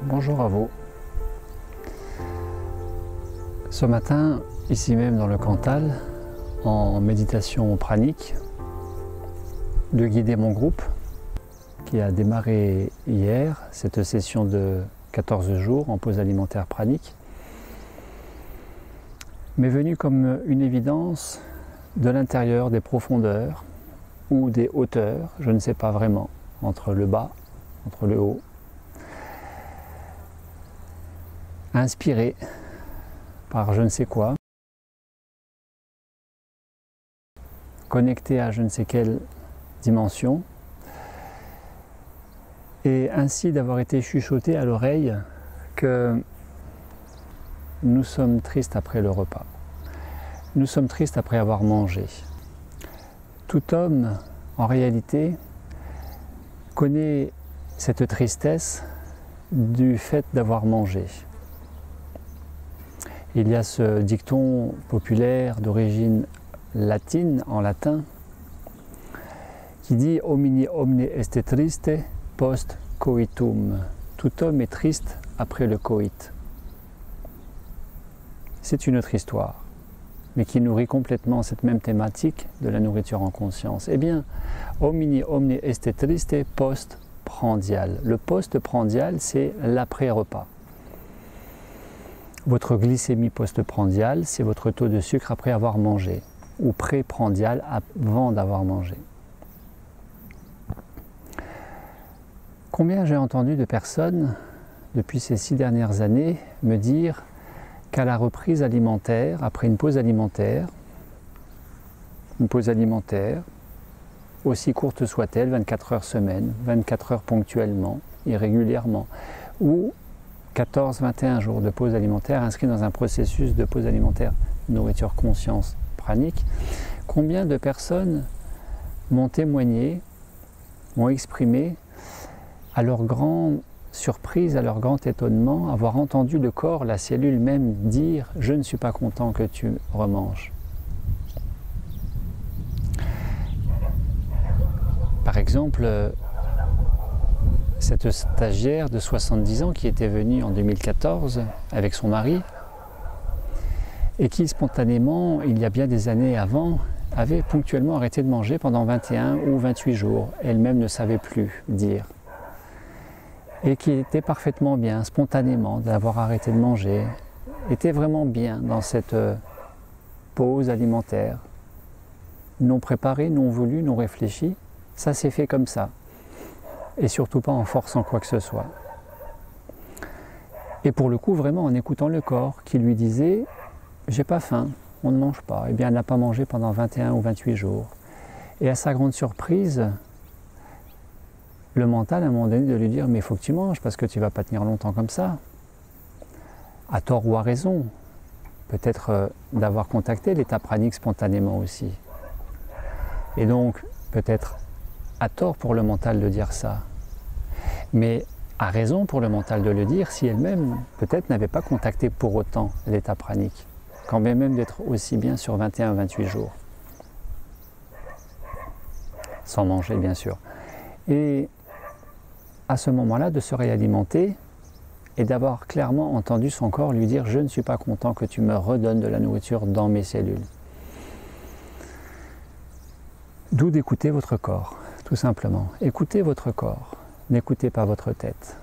Bonjour à vous. Ce matin, ici même dans le Cantal, en méditation pranique, de guider mon groupe qui a démarré hier, cette session de 14 jours en pause alimentaire pranique, m'est venue comme une évidence de l'intérieur, des profondeurs ou des hauteurs, je ne sais pas vraiment, entre le bas, entre le haut, inspiré par je ne sais quoi, connecté à je ne sais quelle dimension, et ainsi d'avoir été chuchoté à l'oreille que nous sommes tristes après le repas. Nous sommes tristes après avoir mangé. Tout homme, en réalité, connaît cette tristesse du fait d'avoir mangé. Il y a ce dicton populaire d'origine latine, en latin, qui dit « Homini omne est triste post coitum ». Tout homme est triste après le coït. C'est une autre histoire, mais qui nourrit complètement cette même thématique de la nourriture en conscience. Eh bien, « Homini omne est triste post prandial ». Le post-prandial, c'est l'après-repas. Votre glycémie post-prandiale, c'est votre taux de sucre après avoir mangé, ou pré-prandial, avant d'avoir mangé. Combien j'ai entendu de personnes, depuis ces 6 dernières années, me dire qu'à la reprise alimentaire, après une pause alimentaire, aussi courte soit-elle, 24 heures semaine, 24 heures ponctuellement, irrégulièrement, ou 14-21 jours de pause alimentaire inscrits dans un processus de pause alimentaire nourriture conscience pranique, combien de personnes m'ont témoigné, m'ont exprimé, à leur grande surprise, à leur grand étonnement, avoir entendu le corps, la cellule même dire « je ne suis pas content que tu remanges ». Par exemple, cette stagiaire de 70 ans qui était venue en 2014 avec son mari et qui spontanément, il y a bien des années avant, avait ponctuellement arrêté de manger pendant 21 ou 28 jours. Elle-même ne savait plus dire. Et qui était parfaitement bien, spontanément, d'avoir arrêté de manger, était vraiment bien dans cette pause alimentaire. Non préparée, non voulue, non réfléchie, ça s'est fait comme ça. Et surtout pas en forçant quoi que ce soit. Et pour le coup, vraiment en écoutant le corps qui lui disait « j'ai pas faim, on ne mange pas ». Eh bien, elle n'a pas mangé pendant 21 ou 28 jours. Et à sa grande surprise, le mental, à un moment donné, de lui dire « mais il faut que tu manges parce que tu ne vas pas tenir longtemps comme ça ». À tort ou à raison. Peut-être d'avoir contacté l'état pranique spontanément aussi. Et donc, peut-être à tort pour le mental de dire ça, mais à raison pour le mental de le dire si elle-même peut-être n'avait pas contacté pour autant l'état pranique, quand même d'être aussi bien sur 21-28 jours, sans manger bien sûr. Et à ce moment-là, de se réalimenter et d'avoir clairement entendu son corps lui dire « je ne suis pas content que tu me redonnes de la nourriture dans mes cellules ». D'où d'écouter votre corps. Tout simplement. Écoutez votre corps, n'écoutez pas votre tête.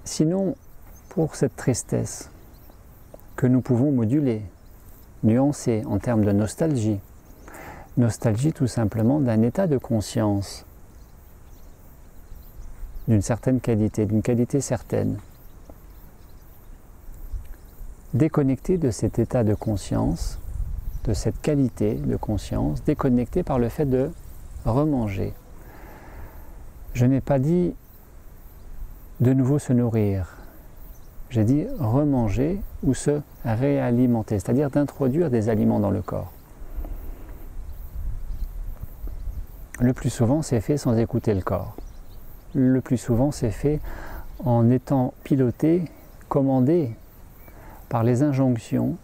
Sinon, pour cette tristesse que nous pouvons moduler, nuancer en termes de nostalgie, nostalgie tout simplement d'un état de conscience, d'une certaine qualité, d'une qualité certaine. Déconnecté de cet état de conscience, de cette qualité de conscience, déconnectée par le fait de remanger. Je n'ai pas dit de nouveau se nourrir, j'ai dit remanger ou se réalimenter, c'est-à-dire d'introduire des aliments dans le corps. Le plus souvent, c'est fait sans écouter le corps. Le plus souvent, c'est fait en étant piloté, commandé par les injonctions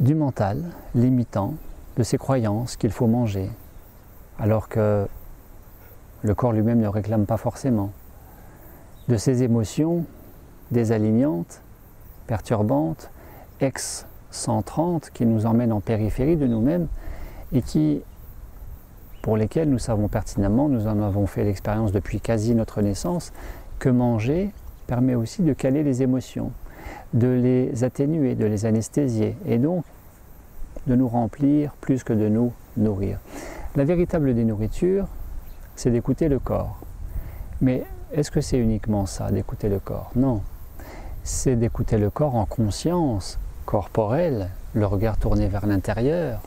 du mental limitant, de ses croyances qu'il faut manger, alors que le corps lui-même ne réclame pas forcément. De ces émotions désalignantes, perturbantes, ex-centrantes, qui nous emmènent en périphérie de nous-mêmes et pour lesquelles nous savons pertinemment, nous en avons fait l'expérience depuis quasi notre naissance, que manger permet aussi de caler les émotions, de les atténuer, de les anesthésier et donc de nous remplir plus que de nous nourrir. La véritable dénourriture, c'est d'écouter le corps. Mais est-ce que c'est uniquement ça, d'écouter le corps? Non. C'est d'écouter le corps en conscience corporelle, le regard tourné vers l'intérieur,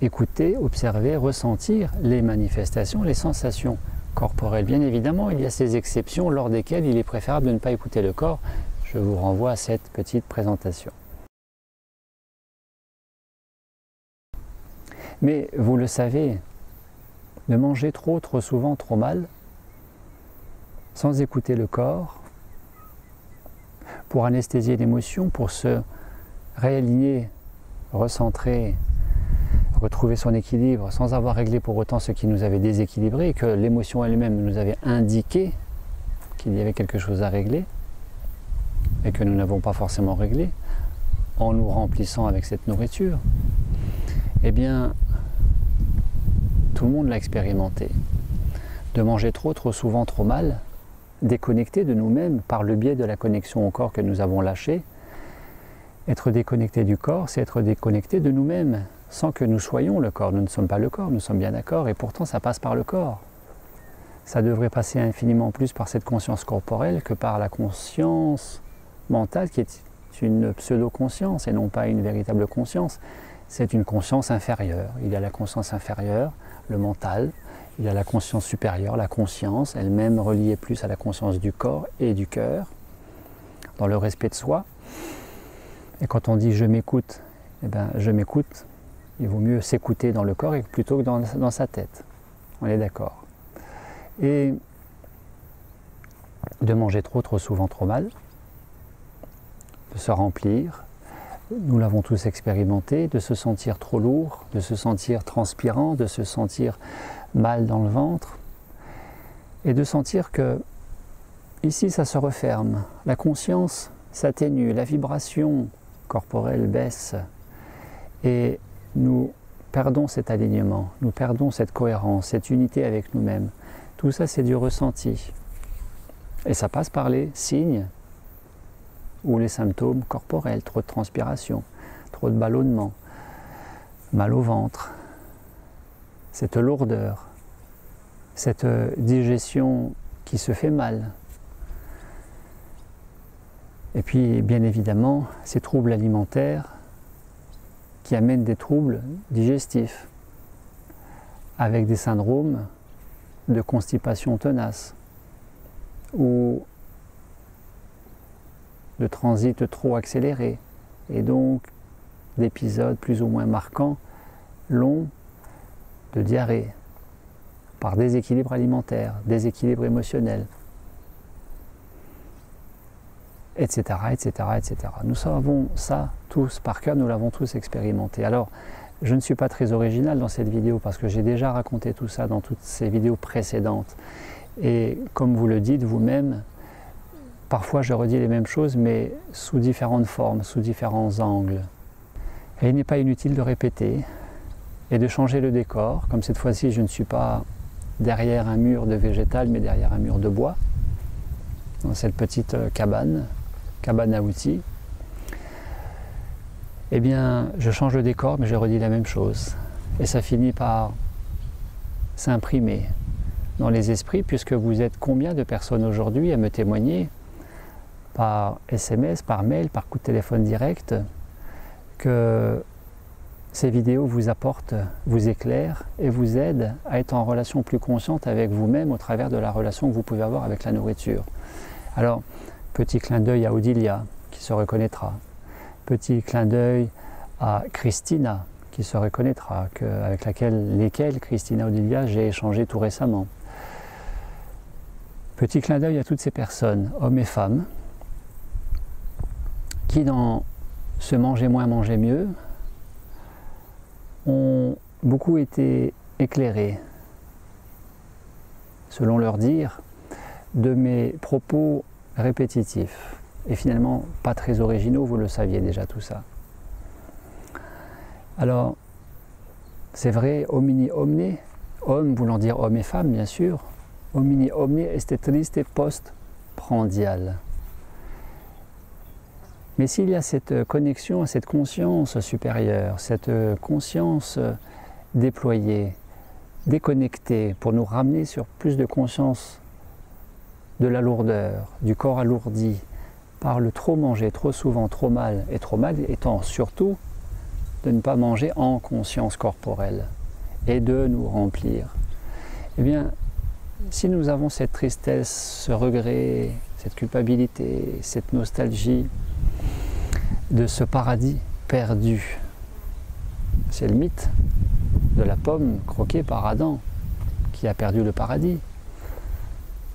écouter, observer, ressentir les manifestations, les sensations corporelles. Bien évidemment, il y a ces exceptions lors desquelles il est préférable de ne pas écouter le corps. Je vous renvoie à cette petite présentation. Mais vous le savez, de manger trop souvent, trop mal, sans écouter le corps, pour anesthésier l'émotion, pour se réaligner, recentrer, retrouver son équilibre, sans avoir réglé pour autant ce qui nous avait déséquilibré, et que l'émotion elle-même nous avait indiqué qu'il y avait quelque chose à régler, et que nous n'avons pas forcément réglé, en nous remplissant avec cette nourriture, eh bien, tout le monde l'a expérimenté. De manger trop souvent, trop mal, déconnecté de nous-mêmes par le biais de la connexion au corps que nous avons lâché. Être déconnecté du corps, c'est être déconnecté de nous-mêmes, sans que nous soyons le corps. Nous ne sommes pas le corps, nous sommes bien d'accord, et pourtant ça passe par le corps. Ça devrait passer infiniment plus par cette conscience corporelle que par la conscience mentale, qui est une pseudo-conscience et non pas une véritable conscience. C'est une conscience inférieure. Il y a la conscience inférieure, le mental, il y a la conscience supérieure, la conscience, elle-même reliée plus à la conscience du corps et du cœur, dans le respect de soi. Et quand on dit « je m'écoute », eh bien, je m'écoute, il vaut mieux s'écouter dans le corps plutôt que dans sa tête. On est d'accord. Et de manger trop souvent, trop mal, de se remplir, nous l'avons tous expérimenté, de se sentir trop lourd, de se sentir transpirant, de se sentir mal dans le ventre, et de sentir que ici ça se referme, la conscience s'atténue, la vibration corporelle baisse, et nous perdons cet alignement, nous perdons cette cohérence, cette unité avec nous-mêmes. Tout ça c'est du ressenti, et ça passe par les signes ou les symptômes corporels, trop de transpiration, trop de ballonnement, mal au ventre, cette lourdeur, cette digestion qui se fait mal. Et puis, bien évidemment, ces troubles alimentaires qui amènent des troubles digestifs, avec des syndromes de constipation tenace, ou de transit trop accéléré, et donc d'épisodes plus ou moins marquants, longs, de diarrhée, par déséquilibre alimentaire, déséquilibre émotionnel, etc., etc., etc. Nous savons ça tous par cœur, nous l'avons tous expérimenté. Alors, je ne suis pas très original dans cette vidéo parce que j'ai déjà raconté tout ça dans toutes ces vidéos précédentes. Et comme vous le dites vous-même, parfois je redis les mêmes choses, mais sous différentes formes, sous différents angles. Et il n'est pas inutile de répéter et de changer le décor, comme cette fois-ci je ne suis pas derrière un mur de végétal, mais derrière un mur de bois, dans cette petite cabane à outils. Eh bien, je change le décor, mais je redis la même chose. Et ça finit par s'imprimer dans les esprits, puisque vous êtes combien de personnes aujourd'hui à me témoigner par SMS, par mail, par coup de téléphone direct, que ces vidéos vous apportent, vous éclairent et vous aident à être en relation plus consciente avec vous-même au travers de la relation que vous pouvez avoir avec la nourriture. Alors, petit clin d'œil à Odilia, qui se reconnaîtra. Petit clin d'œil à Christina, qui se reconnaîtra, avec lesquelles Christina Odilia j'ai échangé tout récemment. Petit clin d'œil à toutes ces personnes, hommes et femmes, qui dans ce manger moins, manger mieux, ont beaucoup été éclairés selon leur dire, de mes propos répétitifs et finalement pas très originaux, vous le saviez déjà tout ça. Alors, c'est vrai, homini omne, homme voulant dire homme et femme bien sûr, homini omne est triste post prandial. Mais s'il y a cette connexion, cette conscience supérieure, cette conscience déployée, déconnectée, pour nous ramener sur plus de conscience de la lourdeur, du corps alourdi, par le trop manger, trop souvent, trop mal étant surtout de ne pas manger en conscience corporelle et de nous remplir. Eh bien, si nous avons cette tristesse, ce regret, cette culpabilité, cette nostalgie de ce paradis perdu, c'est le mythe de la pomme croquée par Adam qui a perdu le paradis.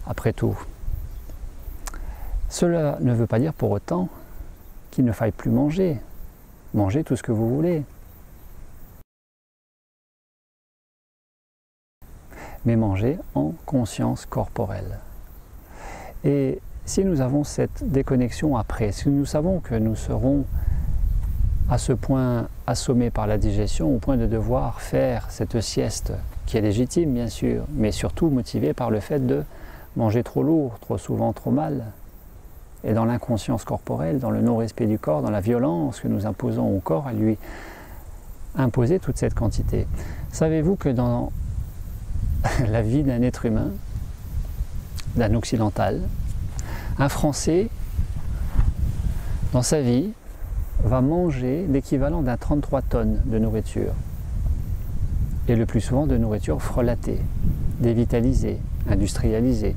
Après tout, cela ne veut pas dire pour autant qu'il ne faille plus manger. Mangez tout ce que vous voulez. Mais mangez en conscience corporelle. Et si nous avons cette déconnexion après, si nous savons que nous serons à ce point assommés par la digestion, au point de devoir faire cette sieste, qui est légitime bien sûr, mais surtout motivée par le fait de manger trop lourd, trop souvent, trop mal, et dans l'inconscience corporelle, dans le non-respect du corps, dans la violence que nous imposons au corps à lui imposer toute cette quantité. Savez-vous que dans la vie d'un être humain, d'un occidental, un Français, dans sa vie, va manger l'équivalent d'un 33 tonnes de nourriture. Et le plus souvent de nourriture frelatée, dévitalisée, industrialisée,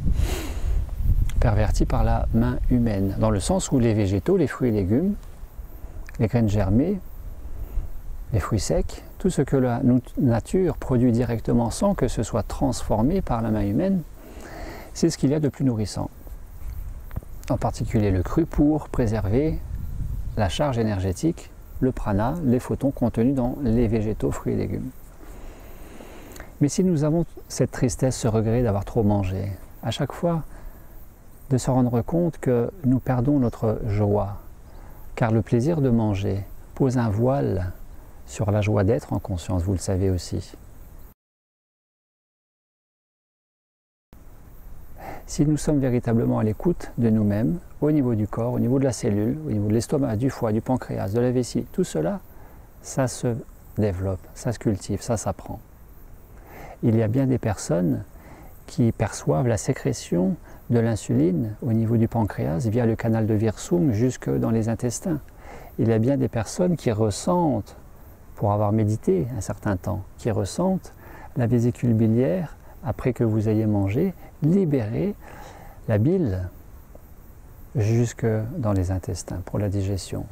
pervertie par la main humaine, dans le sens où les végétaux, les fruits et légumes, les graines germées, les fruits secs, tout ce que la nature produit directement sans que ce soit transformé par la main humaine, c'est ce qu'il y a de plus nourrissant. En particulier le cru pour préserver la charge énergétique, le prana, les photons contenus dans les végétaux, fruits et légumes. Mais si nous avons cette tristesse, ce regret d'avoir trop mangé, à chaque fois de se rendre compte que nous perdons notre joie, car le plaisir de manger pose un voile sur la joie d'être en conscience, vous le savez aussi. Si nous sommes véritablement à l'écoute de nous-mêmes, au niveau du corps, au niveau de la cellule, au niveau de l'estomac, du foie, du pancréas, de la vessie, tout cela, ça se développe, ça se cultive, ça s'apprend. Il y a bien des personnes qui perçoivent la sécrétion de l'insuline au niveau du pancréas via le canal de Wirsung jusque dans les intestins. Il y a bien des personnes qui ressentent, pour avoir médité un certain temps, qui ressentent la vésicule biliaire, après que vous ayez mangé, libérer la bile jusque dans les intestins pour la digestion.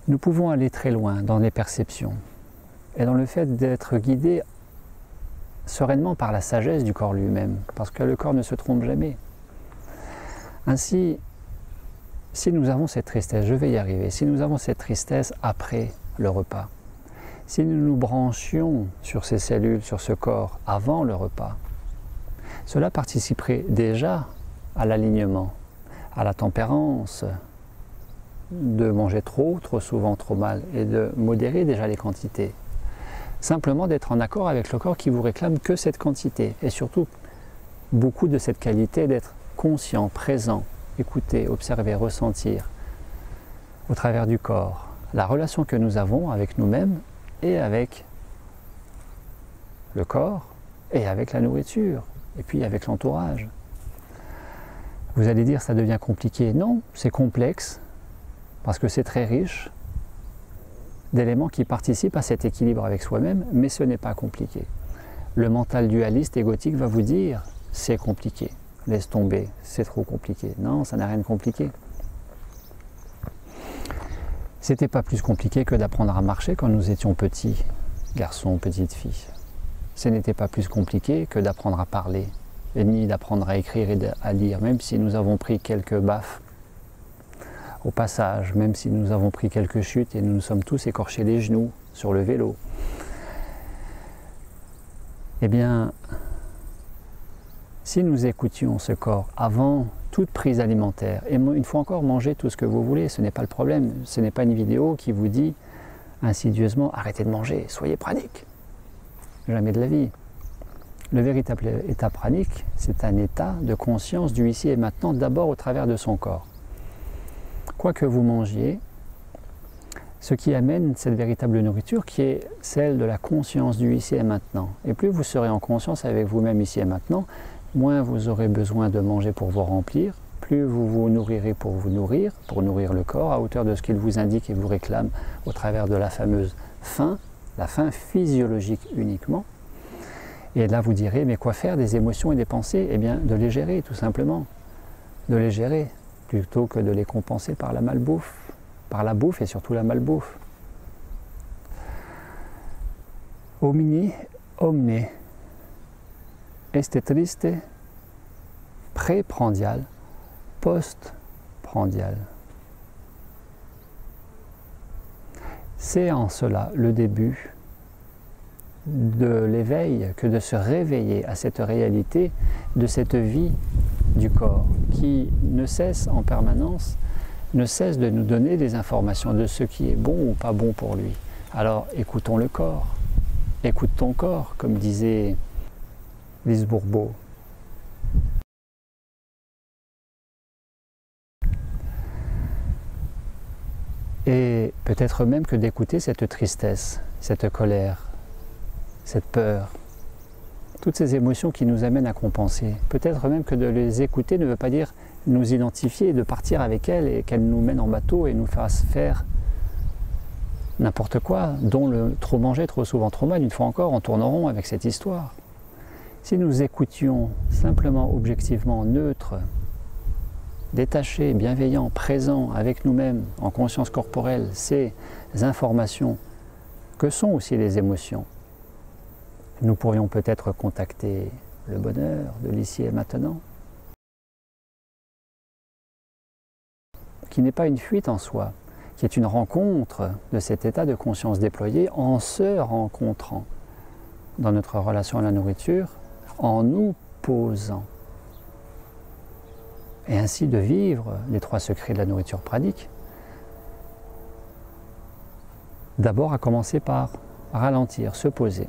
Nous pouvons aller très loin dans les perceptions et dans le fait d'être guidé sereinement par la sagesse du corps lui-même, parce que le corps ne se trompe jamais. Ainsi, si nous avons cette tristesse, je vais y arriver, si nous avons cette tristesse après le repas, si nous nous branchions sur ces cellules, sur ce corps avant le repas, cela participerait déjà à l'alignement, à la tempérance, de manger trop souvent, trop mal, et de modérer déjà les quantités. Simplement d'être en accord avec le corps qui vous réclame que cette quantité, et surtout beaucoup de cette qualité d'être conscient, présent, écouter, observer, ressentir au travers du corps la relation que nous avons avec nous-mêmes et avec le corps et avec la nourriture et puis avec l'entourage. Vous allez dire ça devient compliqué. Non, c'est complexe parce que c'est très riche d'éléments qui participent à cet équilibre avec soi-même, mais ce n'est pas compliqué. Le mental dualiste égotique va vous dire c'est compliqué, laisse tomber, c'est trop compliqué. Non, ça n'a rien de compliqué. C'était pas plus compliqué que d'apprendre à marcher quand nous étions petits garçons, petites filles. Ce n'était pas plus compliqué que d'apprendre à parler, et ni d'apprendre à écrire et à lire, même si nous avons pris quelques baffes au passage, même si nous avons pris quelques chutes et nous nous sommes tous écorchés les genoux sur le vélo. Eh bien, si nous écoutions ce corps avant toute prise alimentaire, et une fois encore, mangez tout ce que vous voulez, ce n'est pas le problème, ce n'est pas une vidéo qui vous dit insidieusement arrêtez de manger, soyez pranique. Jamais de la vie. Le véritable état pranique, c'est un état de conscience du ici et maintenant, d'abord au travers de son corps. Quoi que vous mangiez, ce qui amène cette véritable nourriture qui est celle de la conscience du ici et maintenant. Et plus vous serez en conscience avec vous-même ici et maintenant, moins vous aurez besoin de manger pour vous remplir, plus vous vous nourrirez pour nourrir le corps à hauteur de ce qu'il vous indique et vous réclame au travers de la fameuse faim, la faim physiologique uniquement. Et là vous direz, mais quoi faire des émotions et des pensées? Eh bien, de les gérer tout simplement, de les gérer, plutôt que de les compenser par la malbouffe. Par la bouffe et surtout la malbouffe. Homini omne este triste pré-prandial, post-prandial. C'est en cela le début de l'éveil que de se réveiller à cette réalité de cette vie du corps qui ne cesse en permanence ne cesse de nous donner des informations de ce qui est bon ou pas bon pour lui. Alors écoutons le corps, écoute ton corps, comme disait Lise Bourbeau. Et peut-être même que d'écouter cette tristesse, cette colère, cette peur, toutes ces émotions qui nous amènent à compenser. Peut-être même que de les écouter ne veut pas dire nous identifier, de partir avec elles et qu'elles nous mènent en bateau et nous fassent faire n'importe quoi, dont le trop manger, trop souvent, trop mal. Une fois encore, on tourne en rond avec cette histoire. Si nous écoutions simplement, objectivement, neutres, détachés, bienveillants, présents avec nous-mêmes, en conscience corporelle, ces informations que sont aussi les émotions, nous pourrions peut-être contacter le bonheur de l'ici et maintenant, qui n'est pas une fuite en soi, qui est une rencontre de cet état de conscience déployé en se rencontrant dans notre relation à la nourriture, en nous posant. Et ainsi de vivre les 3 secrets de la nourriture pranique. D'abord à commencer par ralentir, se poser.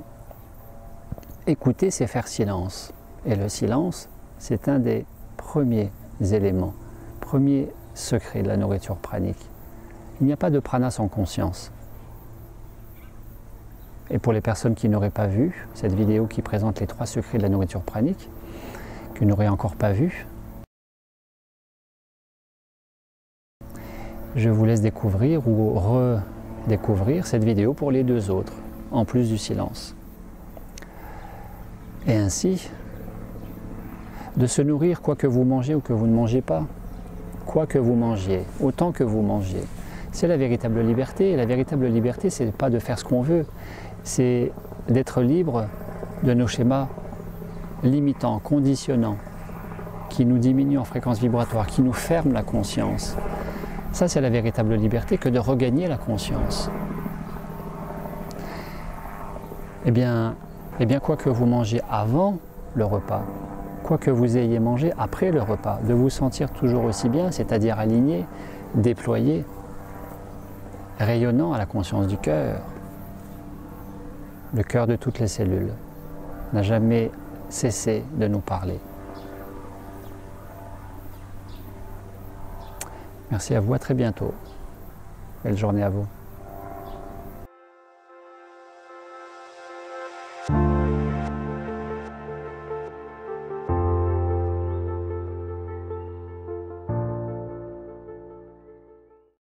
Écouter, c'est faire silence. Et le silence, c'est un des premiers éléments, premier secret de la nourriture pranique. Il n'y a pas de prana sans conscience. Et pour les personnes qui n'auraient pas vu cette vidéo qui présente les 3 secrets de la nourriture pranique, qui n'auraient encore pas vu, je vous laisse découvrir ou redécouvrir cette vidéo pour les 2 autres, en plus du silence. Et ainsi, de se nourrir quoi que vous mangez ou que vous ne mangez pas, quoi que vous mangiez, autant que vous mangiez. C'est la véritable liberté. Et la véritable liberté, ce n'est pas de faire ce qu'on veut, c'est d'être libre de nos schémas limitants, conditionnants, qui nous diminuent en fréquence vibratoire, qui nous ferment la conscience. Ça, c'est la véritable liberté que de regagner la conscience. Eh bien, quoi que vous mangez avant le repas, quoi que vous ayez mangé après le repas, de vous sentir toujours aussi bien, c'est-à-dire aligné, déployé, rayonnant à la conscience du cœur. Le cœur de toutes les cellules n'a jamais cessé de nous parler. Merci à vous, à très bientôt. Belle journée à vous.